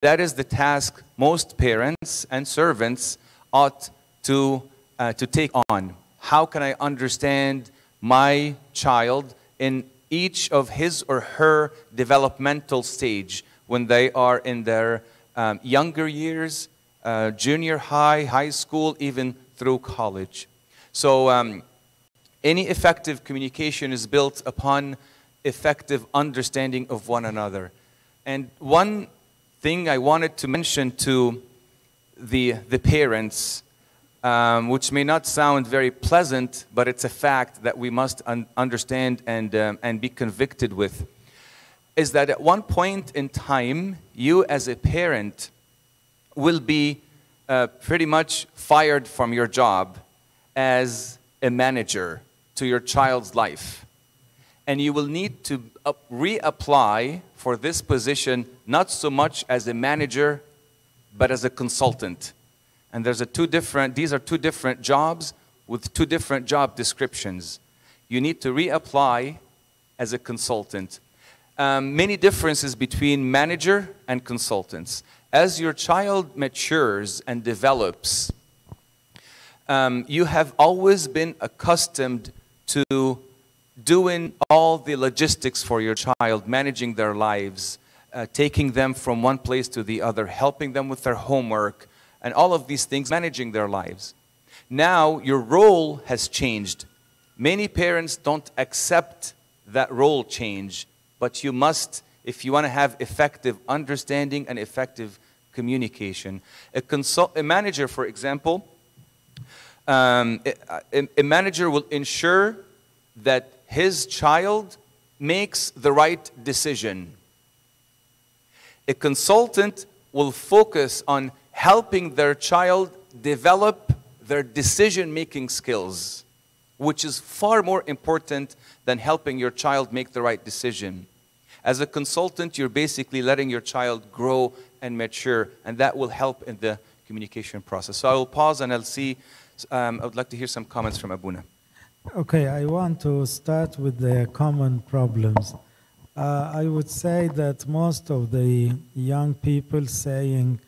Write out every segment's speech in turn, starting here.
that is the task most parents and servants ought to take on. How can I understand my child in each of his or her developmental stage when they are in their younger years, junior high, high school, even through college. So any effective communication is built upon effective understanding of one another. And one thing I wanted to mention to the parents, which may not sound very pleasant, but it's a fact that we must understand and be convicted with, is that at one point in time, you as a parent will be pretty much fired from your job as a manager to your child's life. And you will need to reapply for this position, not so much as a manager, but as a consultant. And these are two different jobs with two different job descriptions. You need to reapply as a consultant. Many differences between manager and consultants. As your child matures and develops, you have always been accustomed to doing all the logistics for your child, managing their lives, taking them from one place to the other, helping them with their homework, and all of these things, managing their lives. Now, your role has changed. Many parents don't accept that role change, but you must, if you want to have effective understanding and effective communication. A manager, for example, a manager will ensure that his child makes the right decision. A consultant will focus on helping their child develop their decision-making skills, which is far more important than helping your child make the right decision. As a consultant, you're basically letting your child grow and mature, and that will help in the communication process. So I will pause and I'll see, I would like to hear some comments from Abuna. Okay, I want to start with the common problems. I would say that most of the young people saying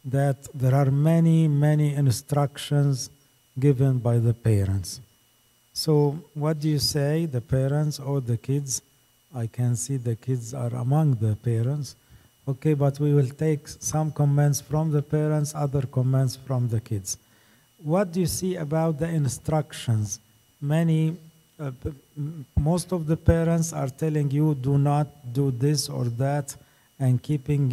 that there are many, many instructions given by the parents. So what do you say, the parents or the kids? I can see the kids are among the parents. Okay, but we will take some comments from the parents, other comments from the kids. What do you see about the instructions? Most of the parents are telling you, do not do this or that, and keeping,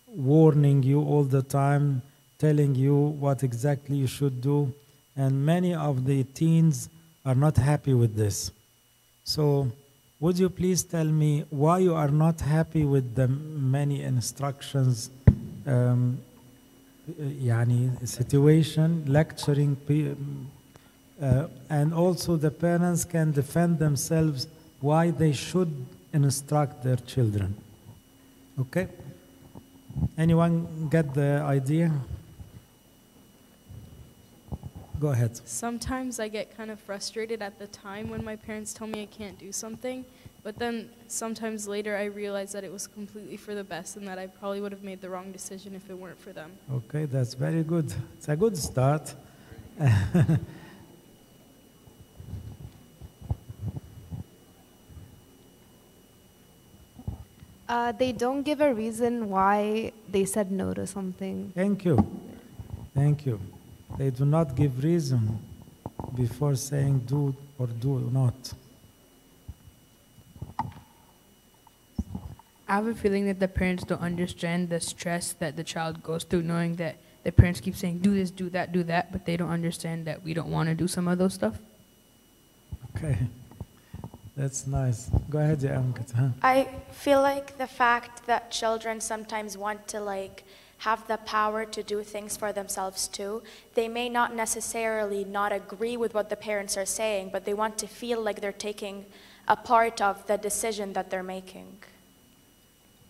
warning you all the time, telling you what exactly you should do. And many of the teens are not happy with this. So would you please tell me why you are not happy with the many instructions, situation, lecturing, and also the parents can defend themselves why they should instruct their children. Okay? Anyone get the idea? Go ahead. Sometimes I get kind of frustrated at the time when my parents tell me I can't do something, but then sometimes later I realize that it was completely for the best and that I probably would have made the wrong decision if it weren't for them. Okay, that's very good. It's a good start. They don't give a reason why they said no to something. Thank you. Thank you. They do not give reason before saying do or do not. I have a feeling that the parents don't understand the stress that the child goes through, knowing that the parents keep saying do this, do that, but they don't understand that we don't want to do some of those stuff. Okay. That's nice. Go ahead, Amkat. Huh? I feel like the fact that children sometimes want to have the power to do things for themselves too. They may not necessarily not agree with what the parents are saying, but they want to feel like they're taking a part of the decision that they're making.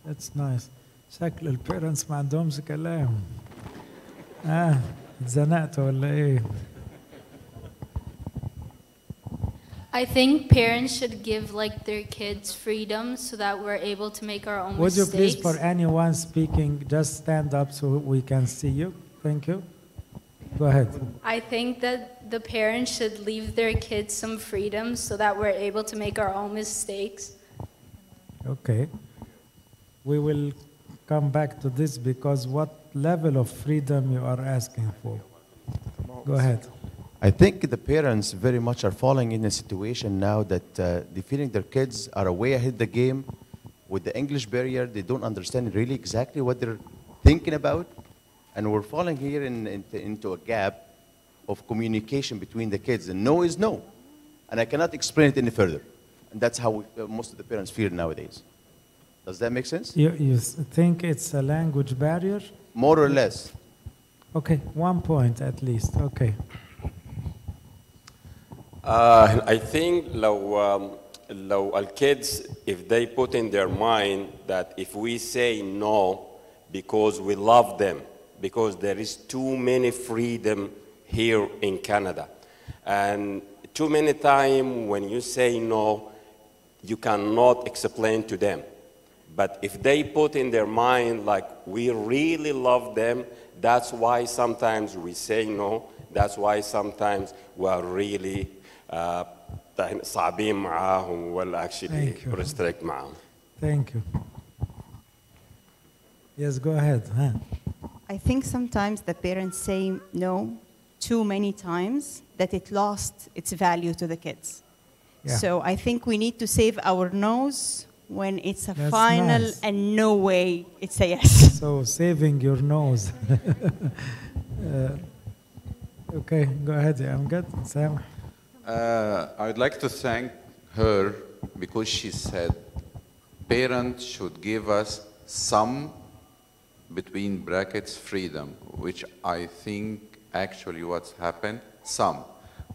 That's nice. شكل البيرنتس ما عندهمش كلام. اتزنقت ولا ايه؟ I think parents should give like their kids freedom so that we're able to make our own Would you mistakes. please, for anyone speaking, just stand up so we can see you? Thank you. Go ahead. I think that the parents should leave their kids some freedom so that we're able to make our own mistakes. Okay. We will come back to this because what level of freedom you are asking for? Go ahead. I think the parents very much are falling in a situation now that they feeling their kids are way ahead the game. With the English barrier, they don't understand really exactly what they're thinking about. And we're falling here into a gap of communication between the kids. And no is no. And I cannot explain it any further. And that's how most of the parents feel nowadays. Does that make sense? You think it's a language barrier? More or less. Okay, 1 point at least. Okay. I think لو الkids, if they put in their mind that if we say no because we love them, because there is too many freedom here in Canada, and too many times when you say no, you cannot explain to them. But if they put in their mind like we really love them, that's why sometimes we say no. That's why sometimes we are really صعبين معاهم ولا actually restrict معاهم. Thank you. Yes, go ahead. Huh? I think sometimes the parents say no too many times that it lost its value to the kids. Yeah. So I think we need to save our no's when it's a That's final nice. and no way it's a yes. So saving your nose. Okay, go ahead. I'm good. Sam. I'd like to thank her because she said parents should give us some, between brackets, freedom, which I think actually what's happened, some,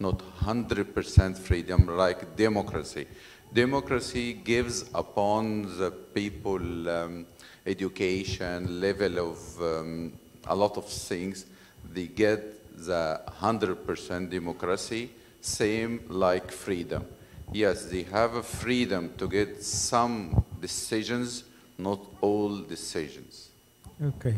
not 100% freedom like democracy. Democracy gives upon the people education, level of a lot of things. They get the 100% democracy, same like freedom. Yes, they have a freedom to get some decisions, not all decisions. Okay.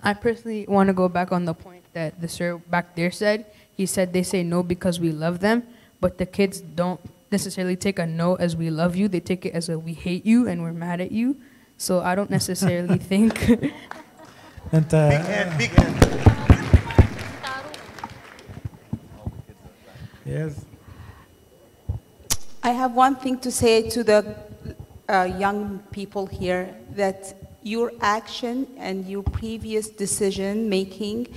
I personally want to go back on the point that the sir back there said. He said they say no because we love them, but the kids don't necessarily take a no as we love you. They take it as a we hate you and we're mad at you. So I don't necessarily think. And, big hand. Yes. I have one thing to say to the young people here, that your action and your previous decision making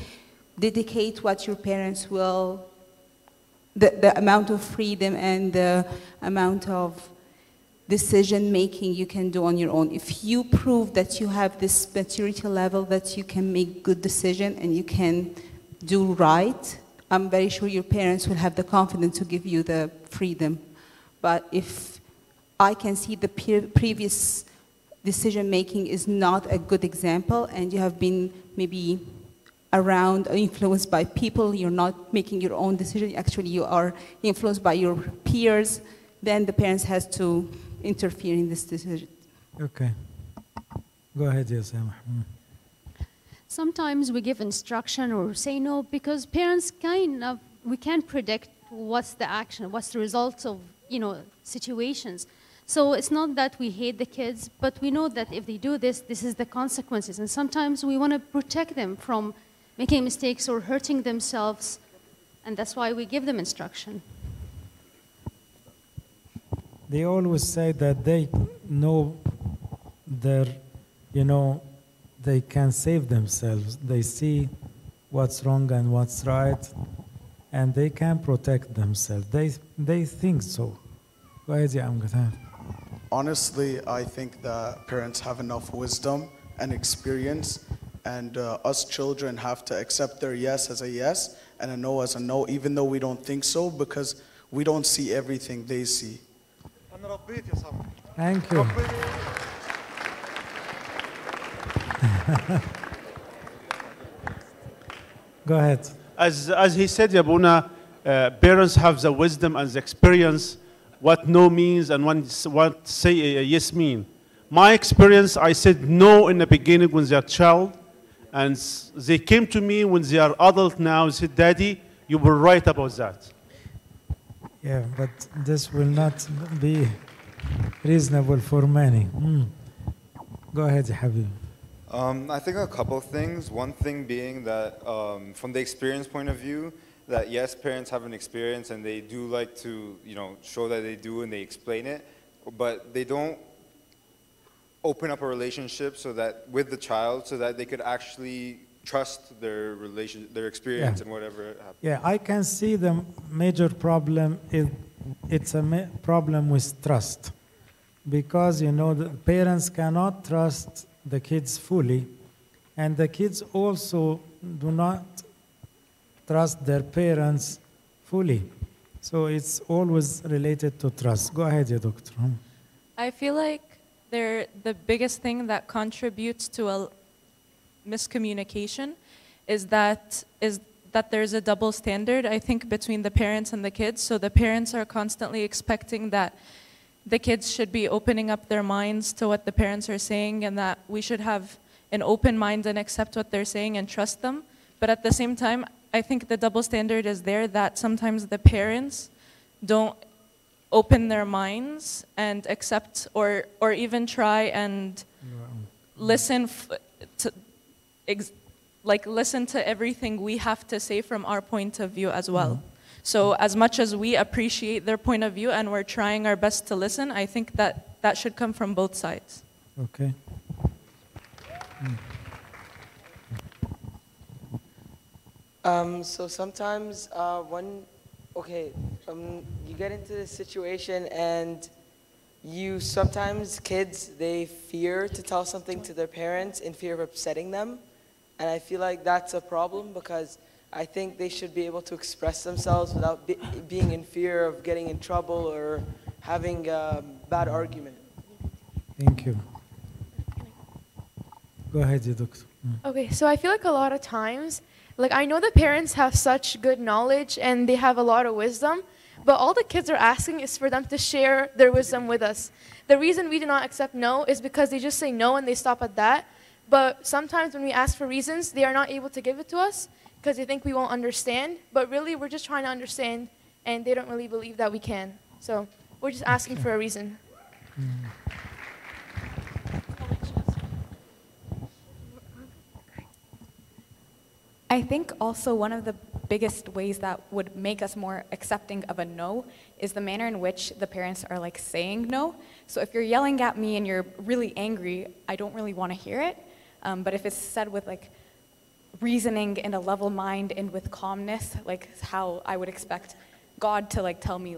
dedicate what your parents will, the amount of freedom and the amount of decision making you can do on your own. If you prove that you have this maturity level, that you can make good decision and you can do right, I'm very sure your parents will have the confidence to give you the freedom. But if I can see the previous decision making is not a good example and you have been maybe around or influenced by people, you're not making your own decision, actually you are influenced by your peers, then the parents has to interfere in this decision. Okay. Go ahead, yes, Emma. Sometimes we give instruction or say no because parents we can't predict what's the action, what's the results of, situations. So it's not that we hate the kids, but we know that if they do this, this is the consequences. And sometimes we want to protect them from making mistakes or hurting themselves. And that's why we give them instruction. They always say that they know their, they can save themselves. They see what's wrong and what's right, and they can protect themselves. They think so. Go ahead, yeah, I'm good. Honestly, I think that parents have enough wisdom and experience, and us children have to accept their yes as a yes and a no as a no, even though we don't think so, because we don't see everything they see. Thank you. Go ahead. As he said, Yabuna, parents have the wisdom and the experience what no means and what say yes mean. My experience, I said no in the beginning when they are child, and they came to me when they are adult now and said, Daddy, you were right about that. Yeah, but this will not be reasonable for many. Go ahead, Habib. I think a couple of things. One thing being that from the experience point of view, that yes, parents have an experience and they do like to, show that they do and they explain it, but they don't open up a relationship so that with the child so that they could actually trust their experience and whatever happens. Yeah, I can see the major problem is it's a problem with trust, because the parents cannot trust the kids fully, and the kids also do not trust their parents fully. So it's always related to trust. Go ahead, yeah, doctor. I feel like the biggest thing that contributes to a miscommunication is that there's a double standard, I think, between the parents and the kids. So the parents are constantly expecting that the kids should be opening up their minds to what the parents are saying, and that we should have an open mind and accept what they're saying and trust them. But at the same time, I think the double standard is there, that sometimes the parents don't open their minds and accept or even try and listen listen to everything we have to say from our point of view as well. So as much as we appreciate their point of view and we're trying our best to listen, I think that should come from both sides. Okay. So sometimes you get into this situation and sometimes kids, they fear to tell something to their parents in fear of upsetting them. And I feel like that's a problem, because I think they should be able to express themselves without being in fear of getting in trouble or having a bad argument. Thank you. Go ahead, doctor. Okay, so I feel like a lot of times, I know the parents have such good knowledge and they have a lot of wisdom, but all the kids are asking is for them to share their wisdom with us. The reason we do not accept no is because they just say no and they stop at that. But sometimes when we ask for reasons, they are not able to give it to us because they think we won't understand. But really, we're just trying to understand, and they don't really believe that we can. So we're just asking for a reason. I think also one of the biggest ways that would make us more accepting of a no is the manner in which the parents are saying no. So if you're yelling at me and you're really angry, I don't really want to hear it. But if it's said with reasoning and a level mind and with calmness, how I would expect God to tell me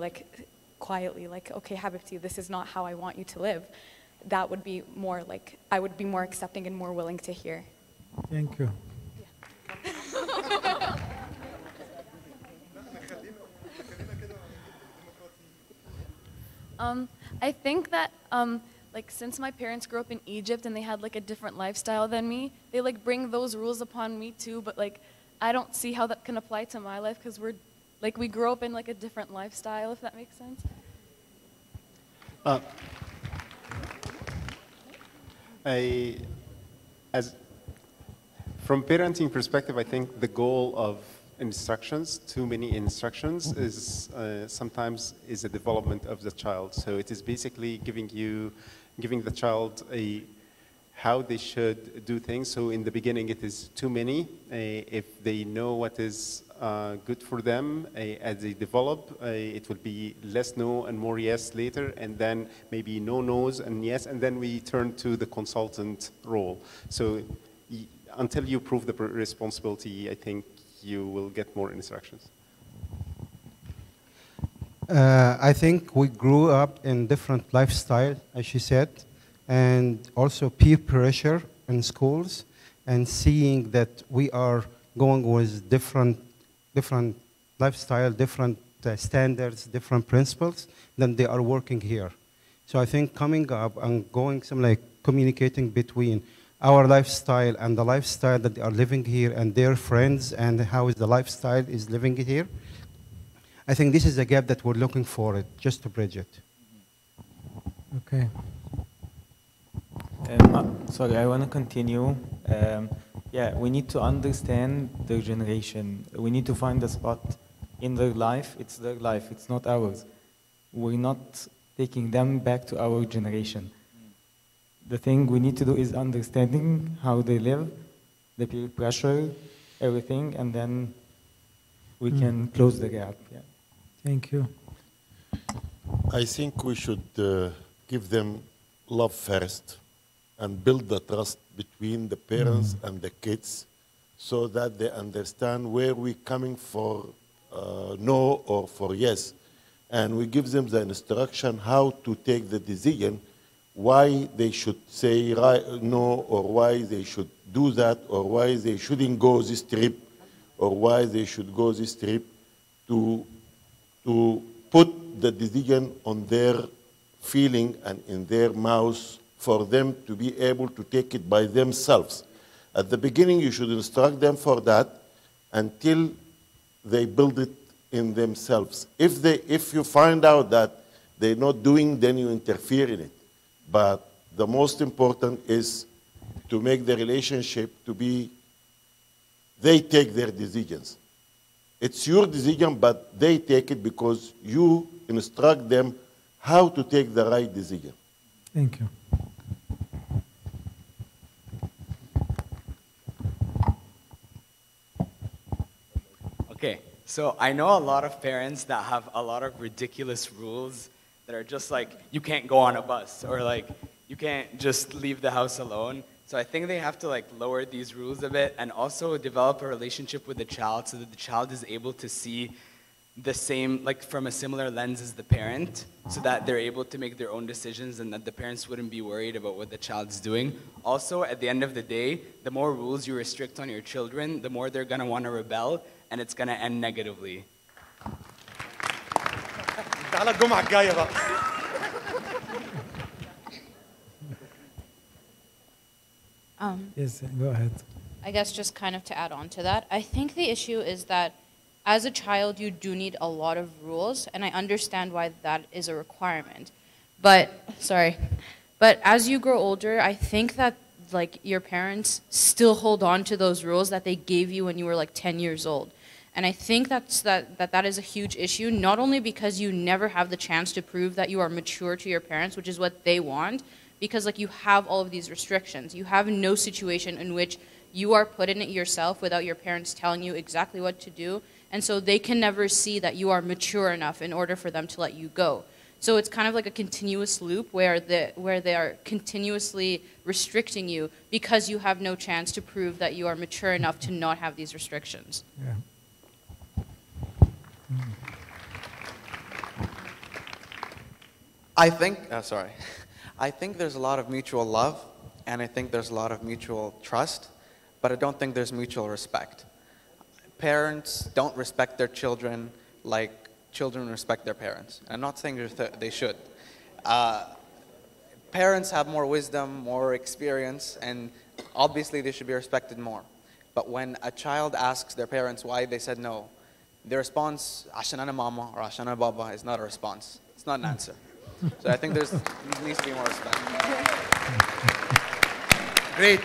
quietly, okay, Habibti, this is not how I want you to live, that would be more I would be more accepting and more willing to hear. Thank you. I think that since my parents grew up in Egypt and they had a different lifestyle than me, they bring those rules upon me too, but I don't see how that can apply to my life, because we grew up in a different lifestyle, if that makes sense. From parenting perspective, I think the goal of instructions, too many instructions, is sometimes is a development of the child. So it is basically giving the child how they should do things. So in the beginning, it is too many. If they know what is good for them, as they develop, it will be less no and more yes later, and then maybe no no's and yes, and then we turn to the consultant role. So until you prove the responsibility, I think you will get more instructions. I think we grew up in different lifestyle, as she said, and also peer pressure in schools, and seeing that we are going with different lifestyle, different standards, different principles than they are working here. So I think coming up and going communicating between our lifestyle and the lifestyle that they are living here and their friends and how is the lifestyle is living here. I think this is the gap that we're looking for, it, just to bridge it. Okay. Sorry, I want to continue. Yeah, we need to understand their generation. We need to find a spot in their life. It's their life, it's not ours. We're not taking them back to our generation. The thing we need to do is understanding how they live, the peer pressure, everything, and then we can close the gap. Yeah. Thank you. I think we should give them love first and build the trust between the parents and the kids so that they understand where we're coming for no or for yes. And we give them the instruction how to take the decision, why they should say no, or why they should do that, or why they shouldn't go this trip, or why they should go this trip, to put the decision on their feeling and in their mouth for them to be able to take it by themselves. At the beginning, you should instruct them for that until they build it in themselves. If you find out that they're not doing, then you interfere in it. But the most important is to make the relationship to be, they take their decisions. It's your decision, but they take it because you instruct them how to take the right decision. Thank you. Okay, so I know a lot of parents that have a lot of ridiculous rules that are just like, you can't go on a bus, or like, you can't just leave the house alone. So I think they have to like lower these rules a bit and also develop a relationship with the child so that the child is able to see the same, like from a similar lens as the parent, so that they're able to make their own decisions and that the parents wouldn't be worried about what the child's doing. Also, at the end of the day, the more rules you restrict on your children, the more they're gonna wanna rebel, and it's gonna end negatively. Yes, go ahead. I guess just kind of to add on to that, I think the issue is that as a child, you do need a lot of rules, and I understand why that is a requirement. But as you grow older, I think that like your parents still hold on to those rules that they gave you when you were like 10 years old. And I think that is a huge issue, not only because you never have the chance to prove that you are mature to your parents, which is what they want, because like you have all of these restrictions. You have no situation in which you are put in it yourself without your parents telling you exactly what to do. And so they can never see that you are mature enough in order for them to let you go. So it's kind of like a continuous loop where they are continuously restricting you because you have no chance to prove that you are mature enough to not have these restrictions. Yeah. I think there's a lot of mutual love, and I think there's a lot of mutual trust, but I don't think there's mutual respect. Parents don't respect their children like children respect their parents. I'm not saying they should. Parents have more wisdom, more experience, and obviously they should be respected more. But when a child asks their parents why they said no, their response, "Ashan ana mama" or "Ashan ana baba," is not a response. It's not an answer. So I think there needs to be more respect. Great.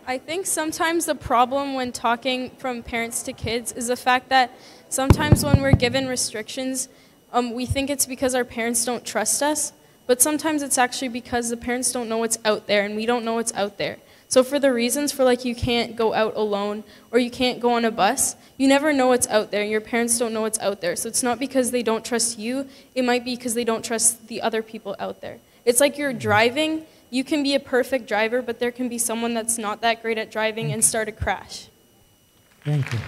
I think sometimes the problem when talking from parents to kids is the fact that sometimes when we're given restrictions, we think it's because our parents don't trust us, but sometimes it's actually because the parents don't know what's out there and we don't know what's out there. So for the reasons for like you can't go out alone or you can't go on a bus, you never know what's out there. Your parents don't know what's out there. So it's not because they don't trust you, it might be because they don't trust the other people out there. It's like you're driving. You can be a perfect driver, but there can be someone that's not that great at driving and start a crash. Thank you.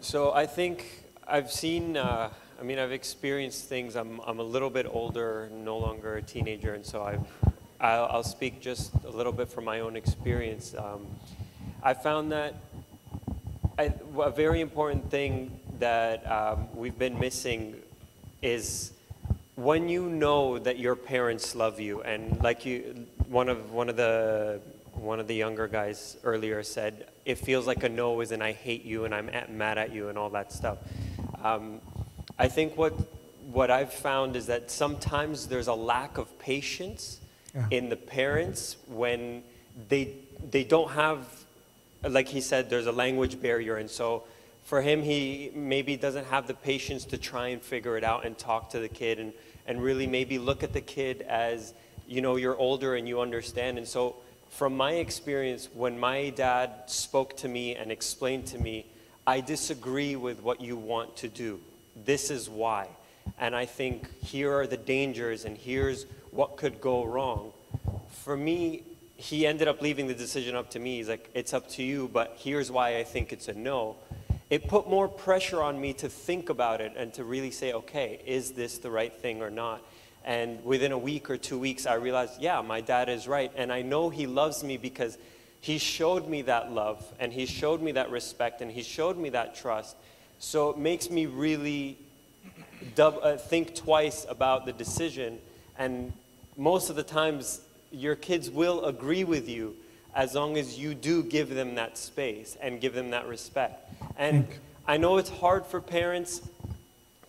So I think I've seen, I've experienced things. I'm a little bit older, no longer a teenager, and so I'll speak just a little bit from my own experience. I found that a very important thing that we've been missing is when you know that your parents love you, and like you, one of the younger guys earlier said, it feels like a no is an I hate you and I'm mad at you and all that stuff. I think what I've found is that sometimes there's a lack of patience in the parents when they don't have, like he said, there's a language barrier, and so for him, he maybe doesn't have the patience to try and figure it out and talk to the kid and really maybe look at the kid as, you know, you're older and you understand. And so from my experience, when my dad spoke to me and explained to me, I disagree with what you want to do. This is why. And I think here are the dangers and here's what could go wrong. For me, he ended up leaving the decision up to me. He's like, it's up to you, but here's why I think it's a no. It put more pressure on me to think about it and to really say, okay, is this the right thing or not? And within a week or 2 weeks, I realized, yeah, my dad is right. And I know he loves me because he showed me that love and he showed me that respect and he showed me that trust. So it makes me really think twice about the decision. And most of the times, your kids will agree with you as long as you do give them that space and give them that respect. And I know it's hard for parents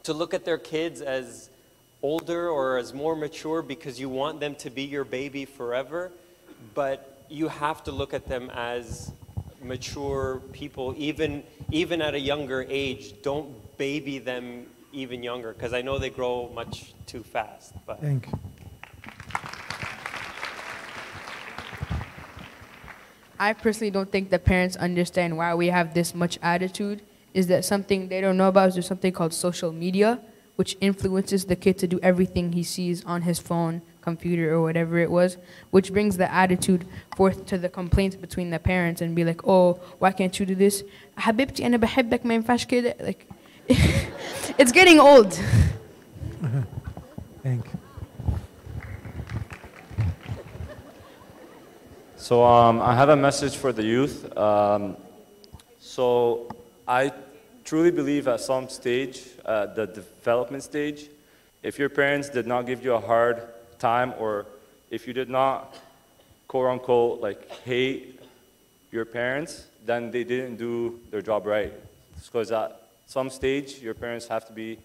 to look at their kids as older or as more mature because you want them to be your baby forever, but you have to look at them as mature people, even at a younger age. Don't baby them even younger, because I know they grow much too fast. But. Thank you. I personally don't think the parents understand why we have this much attitude. Is that something they don't know about? Is there something called social media, which influences the kid to do everything he sees on his phone, computer, or whatever it was, which brings the attitude forth to the complaints between the parents and be like, oh, why can't you do this? حبيبتي أنا بحبك ما ينفعش كده. Like, it's getting old. Thank you. So I have a message for the youth. So I truly believe at some stage, the development stage, if your parents did not give you a hard time, or if you did not, quote unquote, like hate your parents, then they didn't do their job right. Because at some stage, your parents have to be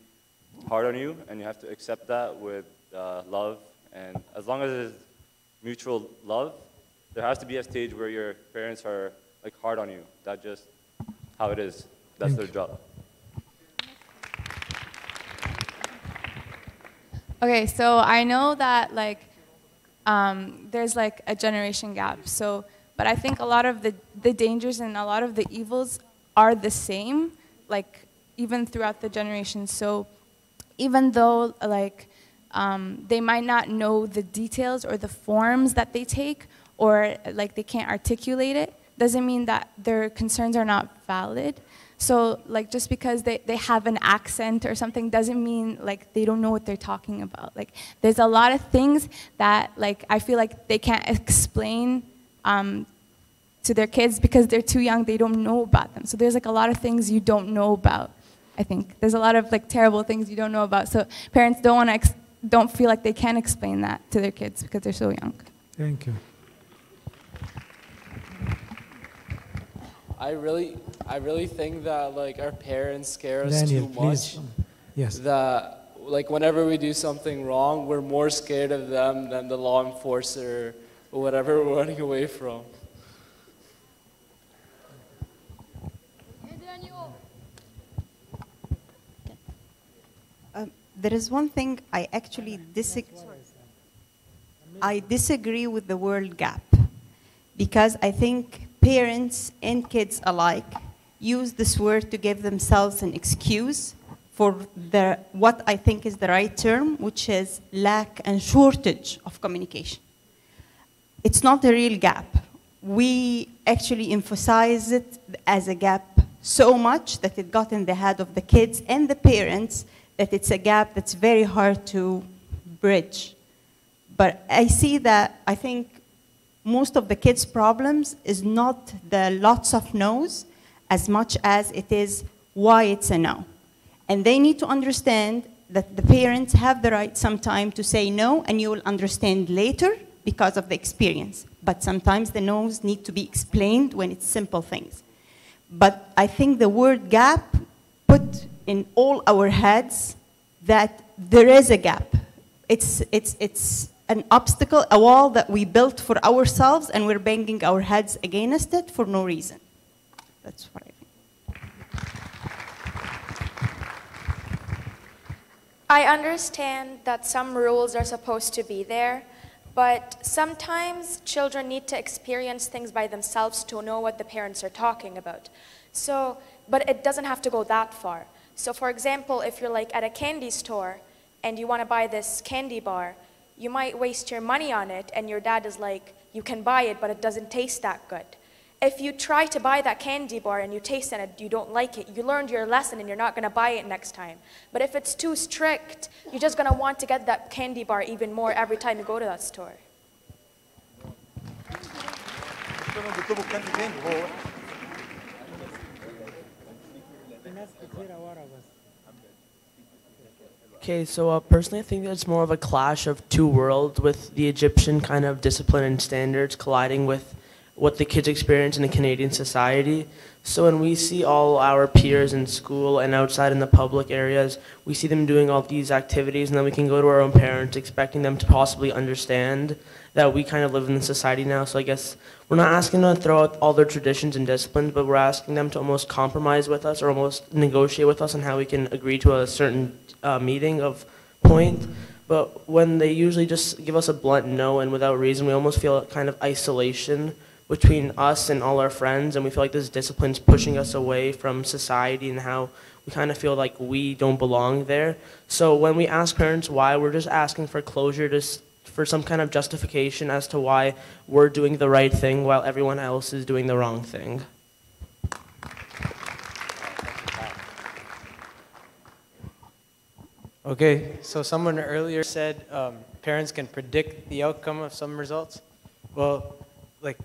hard on you, and you have to accept that with love. And as long as it's mutual love, there has to be a stage where your parents are like hard on you. That's just how it is. That's their job. Okay, so I know that like there's like a generation gap. So, but I think a lot of the dangers and a lot of the evils are the same, like even throughout the generations. So, even though like they might not know the details or the forms that they take, or like they can't articulate it, doesn't mean that their concerns are not valid. So like just because they have an accent or something doesn't mean like they don't know what they're talking about. Like there's a lot of things that like I feel like they can't explain to their kids because they're too young, they don't know about them. So there's like a lot of things you don't know about, I think. There's a lot of like terrible things you don't know about. So parents don't feel like they can explain that to their kids because they're so young. Thank you. I really think that like our parents scare us Daniel, too much. please. Yes. That like whenever we do something wrong, we're more scared of them than the law enforcer or whatever we're running away from. There is one thing I actually disagree with the word gap, because I think parents and kids alike use this word to give themselves an excuse for what I think is the right term, which is lack and shortage of communication. It's not a real gap. We actually emphasize it as a gap so much that it got in the head of the kids and the parents that it's a gap that's very hard to bridge. But I see that I think most of the kids' problems is not the lots of no's as much as it is why it's a no. And they need to understand that the parents have the right sometime to say no, and you will understand later because of the experience. But sometimes the no's need to be explained when it's simple things. But I think the word gap put in all our heads that there is a gap. It's an obstacle, a wall that we built for ourselves, and we're banging our heads against it for no reason. That's what I think. I understand that some rules are supposed to be there, but sometimes children need to experience things by themselves to know what the parents are talking about. So, but it doesn't have to go that far. So for example, if you're like at a candy store and you want to buy this candy bar, you might waste your money on it and your dad is like, you can buy it, but it doesn't taste that good. If you try to buy that candy bar and you taste it and you don't like it, you learned your lesson and you're not going to buy it next time. But if it's too strict, you're just going to want to get that candy bar even more every time you go to that store. Okay, so personally I think that it's more of a clash of two worlds, with the Egyptian kind of discipline and standards colliding with what the kids experience in a Canadian society. So when we see all our peers in school and outside in the public areas, we see them doing all these activities, and then we can go to our own parents expecting them to possibly understand that we kind of live in the society now. So I guess we're not asking them to throw out all their traditions and disciplines, but we're asking them to almost compromise with us or almost negotiate with us on how we can agree to a certain meeting of point. But when they usually just give us a blunt no and without reason, we almost feel a kind of isolation between us and all our friends, and we feel like this discipline's pushing us away from society and how we kind of feel like we don't belong there. So when we ask parents why, we're just asking for closure, for some kind of justification as to why we're doing the right thing while everyone else is doing the wrong thing. Okay, so someone earlier said parents can predict the outcome of some results. Well, like,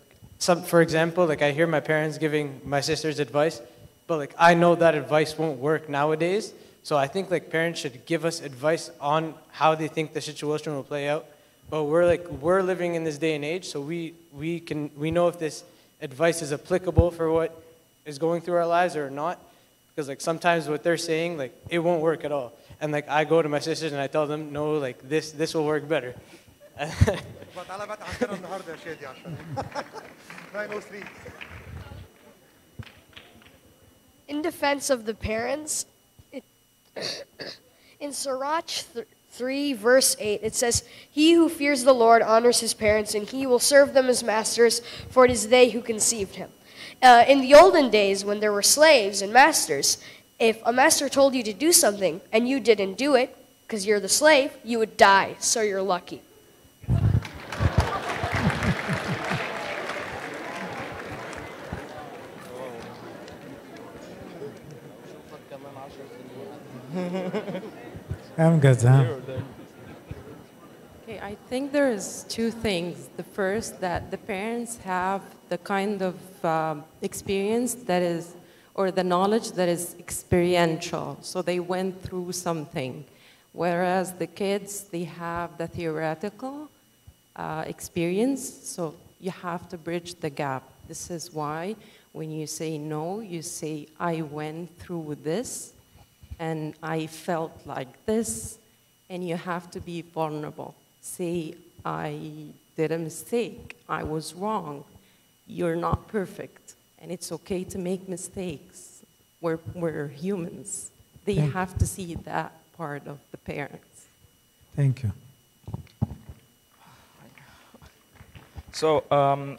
for example, like I hear my parents giving my sisters advice, but like I know that advice won't work nowadays. So I think like parents should give us advice on how they think the situation will play out. But we're living in this day and age, so we know if this advice is applicable for what is going through our lives or not. Because like sometimes what they're saying, like it won't work at all. And like I go to my sisters and I tell them, no, like this will work better. In defense of the parents, in Sirach 3 verse 8, it says, "He who fears the Lord honors his parents, and he will serve them as masters, for it is they who conceived him." In the olden days, when there were slaves and masters, if a master told you to do something and you didn't do it, because you're the slave, you would die, so you're lucky. I'm good, huh? Okay, I think there is two things. The first, that the parents have the kind of experience that is, or the knowledge that is experiential. So they went through something. Whereas the kids, they have the theoretical experience. So you have to bridge the gap. This is why when you say no, you say, I went through this and I felt like this, and you have to be vulnerable. Say, I did a mistake, I was wrong. You're not perfect, and it's okay to make mistakes. We're humans. They have to see that part of the parents. Thank you. So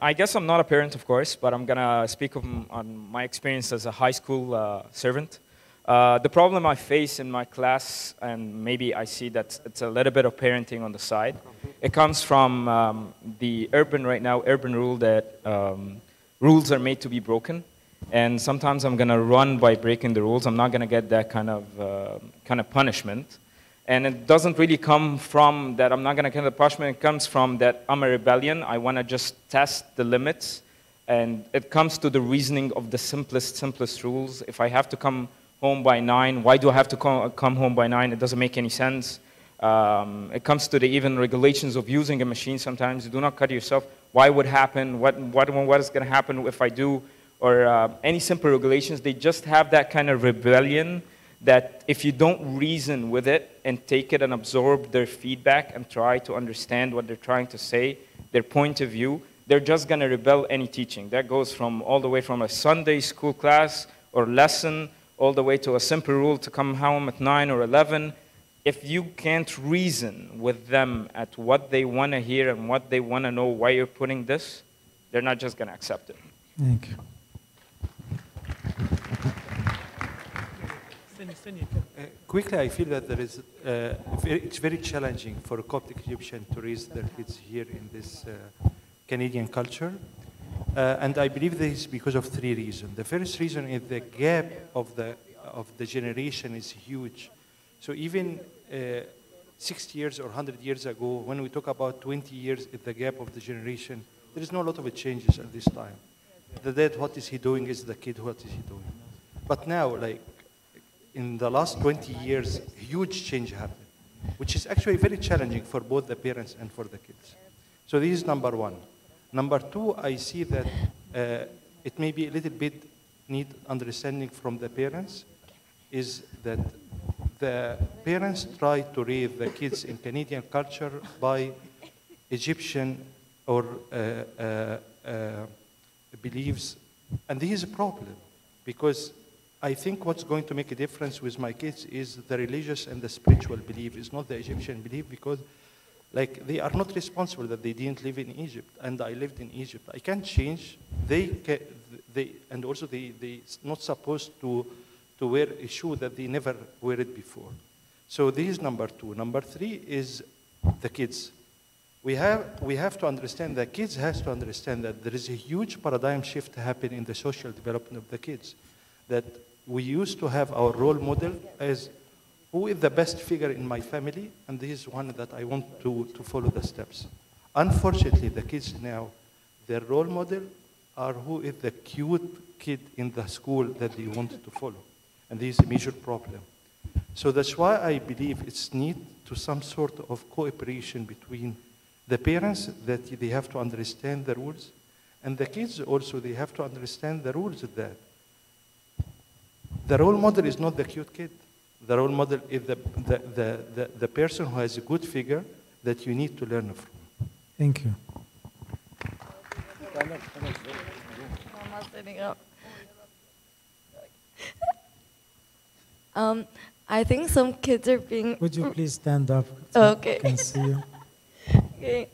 I guess I'm not a parent, of course, but I'm gonna speak on my experience as a high school servant. The problem I face in my class, and maybe I see that it's a little bit of parenting on the side, it comes from the urban rule that rules are made to be broken. And sometimes I'm gonna run by breaking the rules. I'm not gonna get that kind of punishment. And it doesn't really come from that I'm not gonna get the punishment. It comes from that I'm a rebellion. I wanna just test the limits. And it comes to the reasoning of the simplest rules. If I have to come home by 9. Why do I have to come home by 9? It doesn't make any sense. It comes to the even regulations of using a machine sometimes. You do not cut yourself. Why would happen? What is going to happen if I do? Or any simple regulations. They just have that kind of rebellion that if you don't reason with it and take it and absorb their feedback and try to understand what they're trying to say, their point of view, they're just going to rebel any teaching. That goes from all the way from a Sunday school class or lesson all the way to a simple rule to come home at 9 or 11. If you can't reason with them at what they want to hear and what they want to know why you're putting this, they're not just going to accept it. Thank you. Quickly, I feel that there is, it's very challenging for a Coptic Egyptian to raise their kids here in this Canadian culture. And I believe this is because of 3 reasons. The first reason is the gap of the generation is huge. So even 60 years or 100 years ago, when we talk about 20 years at the gap of the generation, there is no lot of changes at this time. The dad, what is he doing, is the kid, what is he doing? But now, like, in the last 20 years, huge change happened, which is actually very challenging for both the parents and for the kids. So this is number 1. Number 2, I see that it may be a little bit need understanding from the parents, is that the parents try to raise the kids in Canadian culture by Egyptian or beliefs, and this is a problem, because I think what's going to make a difference with my kids is the religious and the spiritual belief. It's not the Egyptian belief, because like they are not responsible that they didn't live in Egypt, and I lived in Egypt. I can't change. And also they not supposed to wear a shoe that they never wear it before. So this is number 2. Number 3 is the kids. We have to understand that kids has to understand that there is a huge paradigm shift happening in the social development of the kids. That we used to have our role model as who is the best figure in my family, and this is one that I want to follow the steps. Unfortunately, the kids now, their role model are who is the cute kid in the school that they wanted to follow. And this is a major problem. So that's why I believe it's need to some sort of cooperation between the parents, that they have to understand the rules, and the kids also, they have to understand the rules of that. The role model is not the cute kid. The role model is the person who has a good figure that you need to learn from. Thank you. I think some kids are being... Would you please stand up so okay. I can see you? Okay.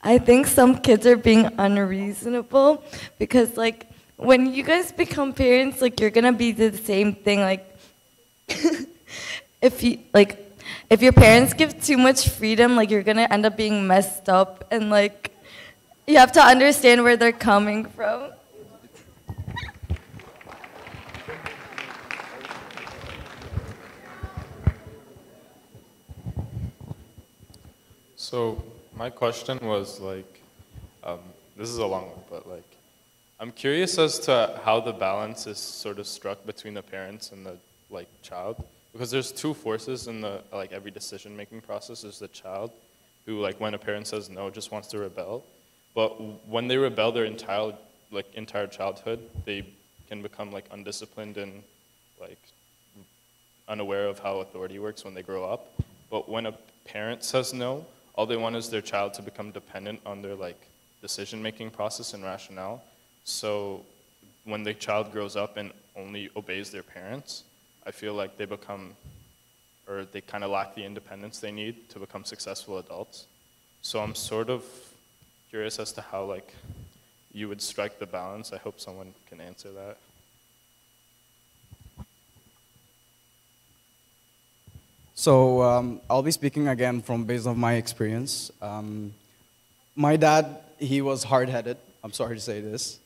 I think some kids are being unreasonable, because like when you guys become parents, like you're gonna be the same thing. Like if your parents give too much freedom, like you're gonna end up being messed up, and like you have to understand where they're coming from. So my question was like, this is a long one, but like, I'm curious as to how the balance is sort of struck between the parents and the like child, because there's 2 forces in the like every decision-making process. There's the child, who like when a parent says no, just wants to rebel, but when they rebel their entire childhood, they can become like undisciplined and like unaware of how authority works when they grow up. But when a parent says no, all they want is their child to become dependent on their like decision-making process and rationale. So when the child grows up and only obeys their parents, I feel like they become, or they kind of lack the independence they need to become successful adults. So I'm sort of curious as to how like you would strike the balance. I hope someone can answer that. So I'll be speaking again from based on my experience. My dad, he was hard-headed. I'm sorry to say this.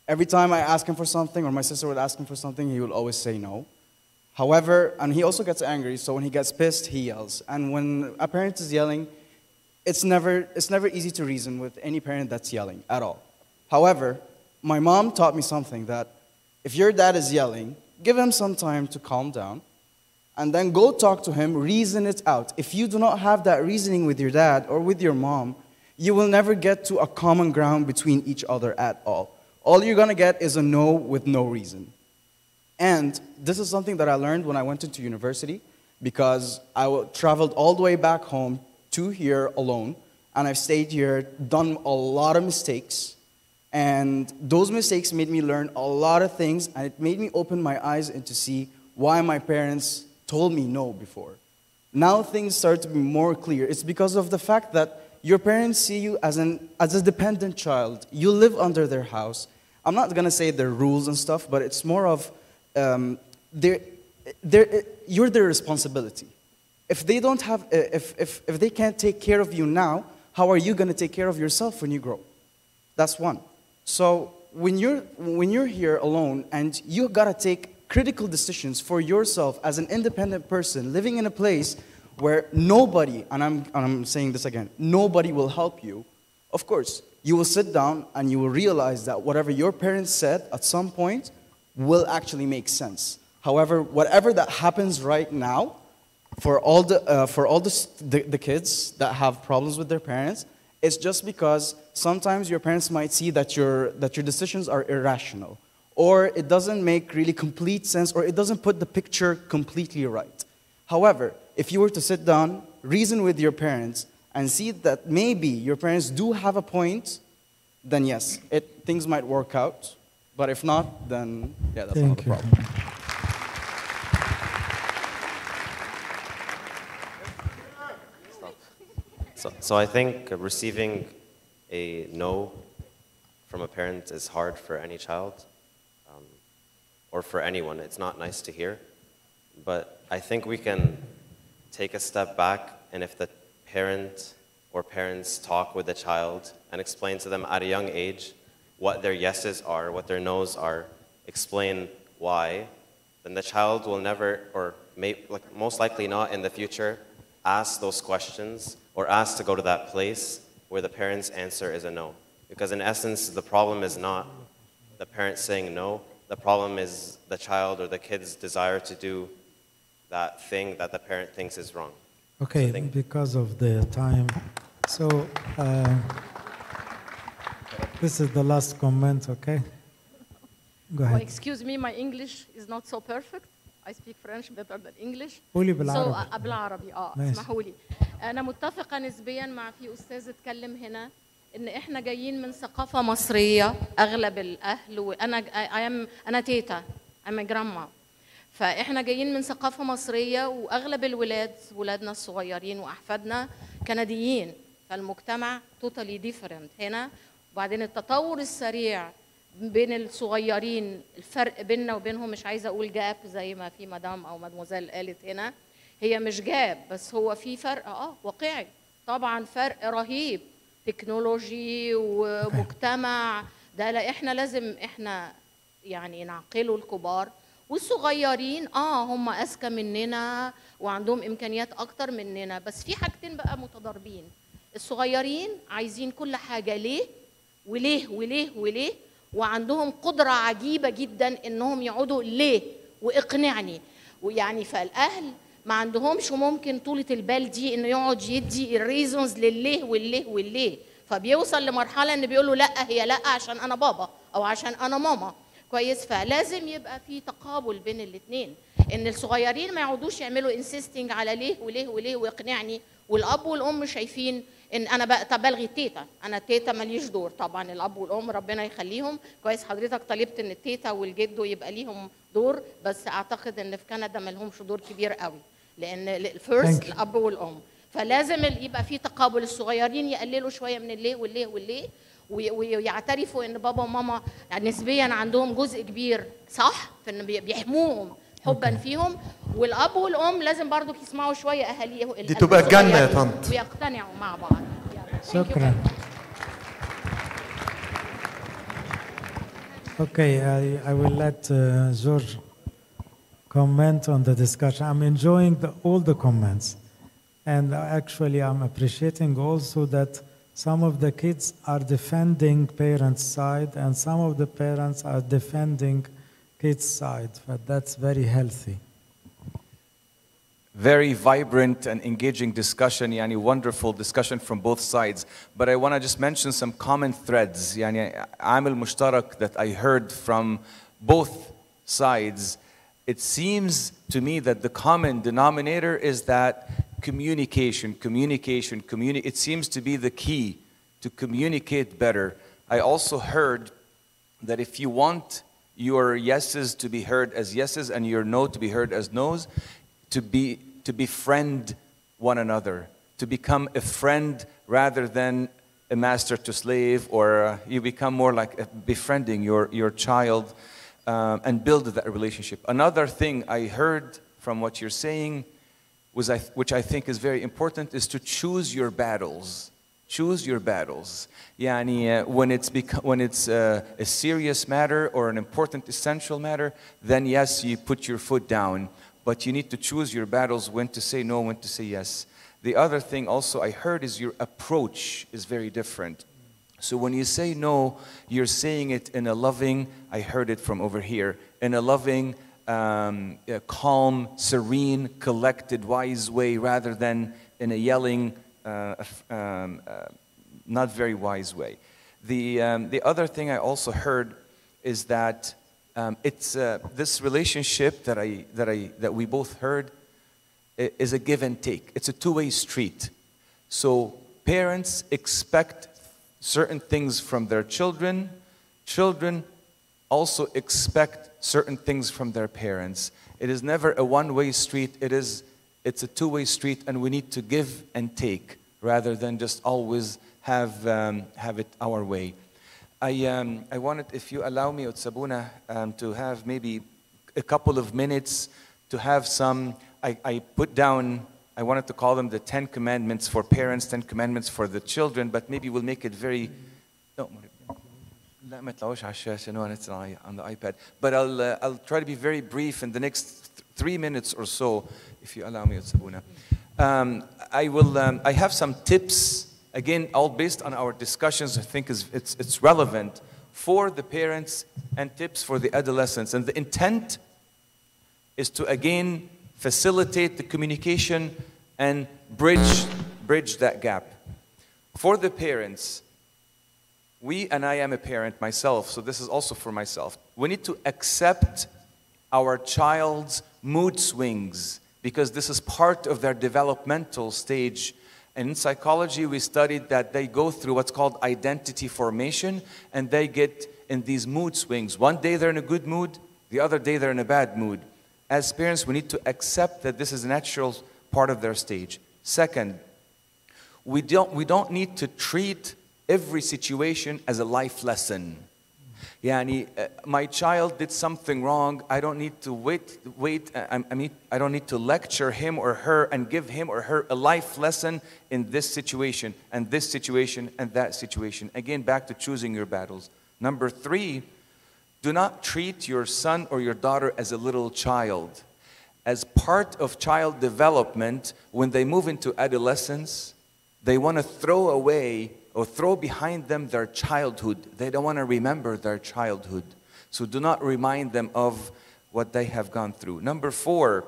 Every time I ask him for something, or my sister would ask him for something, he would always say no. However, and he also gets angry, so when he gets pissed, he yells. And when a parent is yelling, it's never easy to reason with any parent that's yelling at all. However, my mom taught me something that if your dad is yelling, give him some time to calm down, and then go talk to him, reason it out. If you do not have that reasoning with your dad or with your mom, you will never get to a common ground between each other at all. All you're gonna get is a no with no reason. And this is something that I learned when I went into university, because I traveled all the way back home to here alone, and I've stayed here, done a lot of mistakes, and those mistakes made me learn a lot of things, and it made me open my eyes and to see why my parents told me no before. Now things start to be more clear. It's because of the fact that your parents see you as a dependent child. You live under their house. I'm not gonna say their rules and stuff, but it's more of you're their responsibility. If they don't have, if they can't take care of you now, how are you gonna take care of yourself when you grow? That's one. So when you're here alone and you gotta take critical decisions for yourself as an independent person living in a place where nobody, and I'm saying this again, nobody will help you, of course, you will sit down and you will realize that whatever your parents said at some point will actually make sense. However, whatever that happens right now, for all the kids that have problems with their parents, it's just because sometimes your parents might see that your decisions are irrational, or it doesn't make really complete sense, or it doesn't put the picture completely right. However, if you were to sit down, reason with your parents, and see that maybe your parents do have a point, then yes, things might work out. But if not, then yeah, that's not the problem. So I think receiving a no from a parent is hard for any child, or for anyone. It's not nice to hear. But I think we can take a step back, and if the parent or parents talk with the child and explain to them at a young age what their yeses are, what their nos are, explain why, then the child will never, or most likely not in the future, ask those questions or ask to go to that place where the parent's answer is a no. Because in essence, the problem is not the parent saying no, the problem is the child or the kid's desire to do that thing that the parent thinks is wrong. Okay, so because of the time, so this is the last comment, okay? Go ahead. Oh, excuse me, my English is not so perfect. I speak French better than English. قولي بالعربي. So بالعربي اسمحوا لي. أنا متفقة نسبيا مع في أستاذ اتكلم هنا إن إحنا جايين من ثقافة مصرية أغلب الأهل أنا تيتا I'm a grandma. فإحنا جايين من ثقافة مصرية وأغلب ولادنا الصغيرين وأحفادنا كنديين. فالمجتمع totally different هنا. وبعدين التطور السريع بين الصغيرين، الفرق بيننا وبينهم، مش عايزه اقول جاب زي ما في مدام او مادموزيل قالت هنا، هي مش جاب بس هو في فرق واقعي طبعا، فرق رهيب تكنولوجي ومجتمع. ده لا احنا لازم احنا يعني نعقله الكبار، والصغيرين هم اذكى مننا وعندهم امكانيات اكتر مننا، بس في حاجتين بقى متضاربين. الصغيرين عايزين كل حاجه ليه وليه وليه وليه، وعندهم قدرة عجيبة جدا انهم يقعدوا ليه واقنعني، ويعني فالاهل ما عندهمش ممكن طولة البال دي انه يقعد يدي الريزونز لليه والليه والليه، فبيوصل لمرحلة ان بيقولوا لا هي لا عشان انا بابا او عشان انا ماما كويس. فلازم يبقى في تقابل بين الاثنين، ان الصغيرين ما يقعدوش يعملوا انسيستنج على ليه وليه وليه ويقنعني، والاب والام شايفين ان انا بقى طب بلغي التيتا، انا التيتا ماليش دور. طبعا الاب والام ربنا يخليهم كويس، حضرتك طالبت ان التيتا والجد يبقى ليهم دور، بس اعتقد ان في كندا ما لهمش دور كبير قوي، لان الفيرست الاب والام. فلازم يبقى في تقابل، الصغيرين يقللوا شويه من الليه والليه والليه، ويعترفوا ان بابا وماما يعني نسبيا عندهم جزء كبير صح في ان بيحموهم حبا فيهم، والاب والام لازم برضو يسمعوا شويه اهاليهم دي تبقى الجنه يا طنط ويقتنعوا مع بعض. شكرا. Okay, I will let George comment on the discussion. I'm enjoying all the comments, and actually I'm appreciating also that some of the kids are defending parents' side, and some of the parents are defending kids' side. But that's very healthy. Very vibrant and engaging discussion, yani wonderful discussion from both sides. But I want to just mention some common threads, yani عامل مشترك that I heard from both sides. It seems to me that the common denominator is that communication. It seems to be the key to communicate better. I also heard that if you want your yeses to be heard as yeses and your no to be heard as no's, to befriend one another, to become a friend rather than a master to slave, or you become more like befriending your child and build that relationship. Another thing I heard from what you're saying, which I think is very important, is to choose your battles. Choose your battles. Yani, when it's a serious matter or an important, essential matter, then yes, you put your foot down. But you need to choose your battles, when to say no, when to say yes. The other thing also I heard is your approach is very different. So when you say no, you're saying it in a loving, I heard it from over here, in a loving, calm, serene, collected, wise way, rather than in a yelling, not very wise way. The other thing I also heard is that it's this relationship that we both heard is a give and take. It's a two-way street. So parents expect certain things from their children. Children also expect certain things from their parents. It is never a one-way street. It's a two-way street, and we need to give and take rather than just always have it our way. I wanted, if you allow me, Otsabuna, to have maybe a couple of minutes to have some, I put down, I wanted to call them the 10 commandments for parents, 10 commandments for the children, but maybe we'll make it very, no, لا ما تطلعوش على الشاشة, no, it's on the iPad. But I'll try to be very brief in the next 3 minutes or so, if you allow me, Otsabuna. I have some tips. Again, all based on our discussions, I think it's relevant for the parents and tips for the adolescents. And the intent is to, again, facilitate the communication and bridge that gap. For the parents, and I am a parent myself, so this is also for myself, we need to accept our child's mood swings, because this is part of their developmental stage. And in psychology, we studied that they go through what's called identity formation, and they get in these mood swings. One day they're in a good mood, the other day they're in a bad mood. As parents, we need to accept that this is a natural part of their stage. Second, we don't need to treat every situation as a life lesson. Yani, my child did something wrong. I don't need to I don't need to lecture him or her and give him or her a life lesson in this situation and this situation and that situation. Again, back to choosing your battles. Number 3, do not treat your son or your daughter as a little child. As part of child development, when they move into adolescence, they want to throw away or throw behind them their childhood. They don't want to remember their childhood. So do not remind them of what they have gone through. Number 4,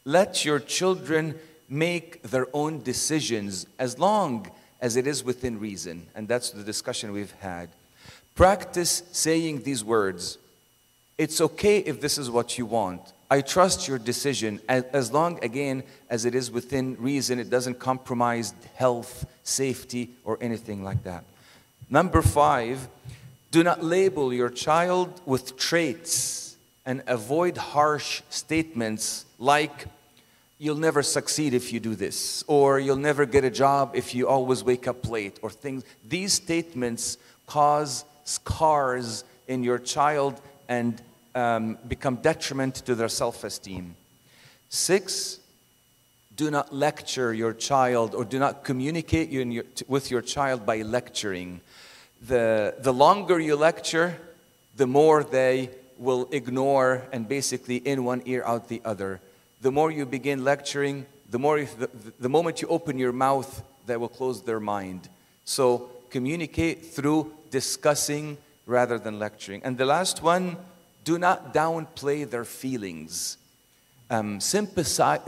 let your children make their own decisions as long as it is within reason. And that's the discussion we've had. Practice saying these words. It's okay if this is what you want. I trust your decision as long, again, as it is within reason. It doesn't compromise health, safety, or anything like that. Number 5, do not label your child with traits and avoid harsh statements like, you'll never succeed if you do this, or you'll never get a job if you always wake up late, or things. These statements cause scars in your child and become detriment to their self-esteem. 6, do not lecture your child or do not communicate with your child by lecturing. The longer you lecture, the more they will ignore and basically in one ear out the other. The more you begin lecturing, the moment you open your mouth, they will close their mind. So communicate through discussing rather than lecturing. And the last one, do not downplay their feelings. Sympathize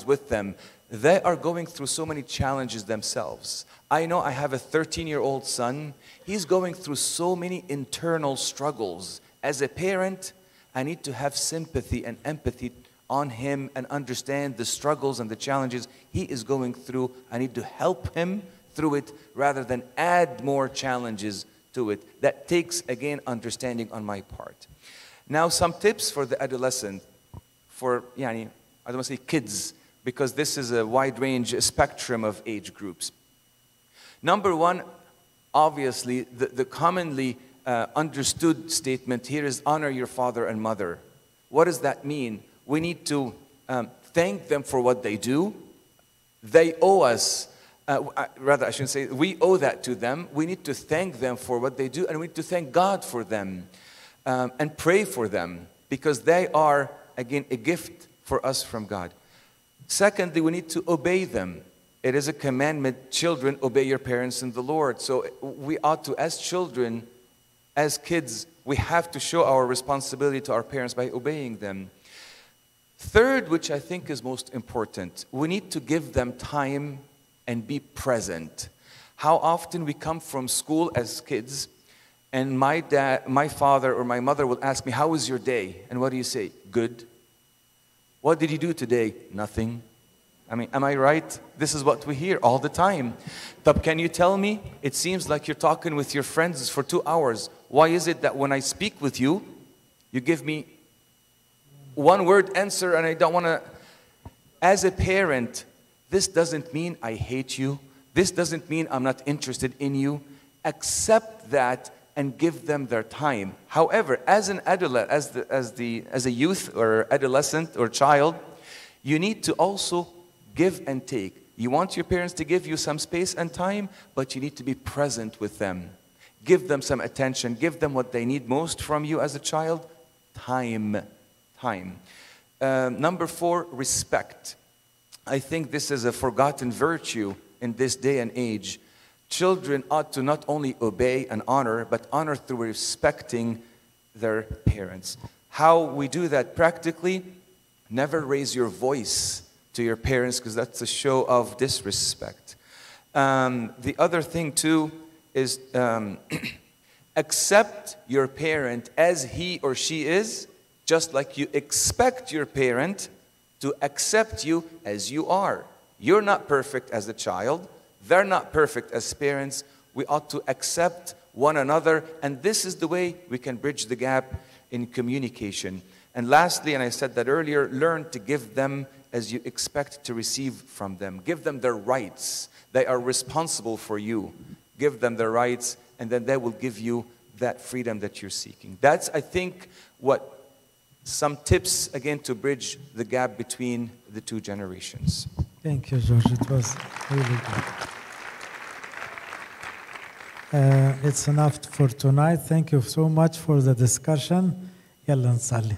with them. They are going through so many challenges themselves. I know I have a 13-year-old son. He's going through so many internal struggles. As a parent, I need to have sympathy and empathy on him and understand the struggles and the challenges he is going through. I need to help him through it rather than add more challenges to it. That takes, again, understanding on my part. Now, some tips for the adolescent, for, I don't want to say kids, because this is a wide range, a spectrum of age groups. Number one, obviously, the commonly understood statement here is honor your father and mother. What does that mean? We need to thank them for what they do. They owe us, rather I shouldn't say, we owe that to them. We need to thank them for what they do, and we need to thank God for them and pray for them, because they are, again, a gift for us from God. Secondly, we need to obey them. It is a commandment, children, obey your parents in the Lord. So we ought to, as children, as kids, we have to show our responsibility to our parents by obeying them. Third, which I think is most important, we need to give them time and be present. How often we come from school as kids, and my father or my mother will ask me, how was your day? And what do you say? Good. What did you do today? Nothing. I mean, am I right? This is what we hear all the time. Tab, can you tell me? It seems like you're talking with your friends for 2 hours. Why is it that when I speak with you, you give me one word answer and I don't want to? As a parent, this doesn't mean I hate you. This doesn't mean I'm not interested in you. Accept that and give them their time. However, as an adolescent, as a youth or adolescent or child, you need to also give and take. You want your parents to give you some space and time, but you need to be present with them. Give them some attention. Give them what they need most from you as a child. Time. Number 4, respect. I think this is a forgotten virtue in this day and age. Children ought to not only obey and honor, but honor through respecting their parents. How we do that practically? Never raise your voice to your parents, because that's a show of disrespect. The other thing too is accept your parent as he or she is, just like you expect your parent to accept you as you are. You're not perfect as a child. They're not perfect as parents. We ought to accept one another, and this is the way we can bridge the gap in communication. And lastly, and I said that earlier, learn to give them as you expect to receive from them. Give them their rights. They are responsible for you. Give them their rights, and then they will give you that freedom that you're seeking. That's, I think, what some tips, again, to bridge the gap between the two generations. Thank you, George. It was really good. It's enough for tonight. Thank you so much for the discussion. يلا نصلي.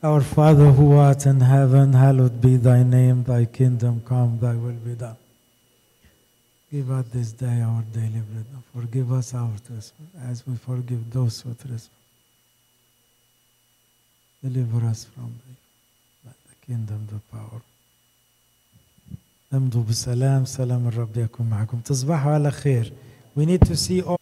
Our Father who art in heaven, hallowed be thy name. Thy kingdom come, thy will be done. Give us this day our daily bread. Forgive us our trespasses, as we forgive those who trespass. Deliver us from the kingdom, the power. امضوا بسلام. سلام الرب يكون معكم. تصبحوا على خير. We need to see all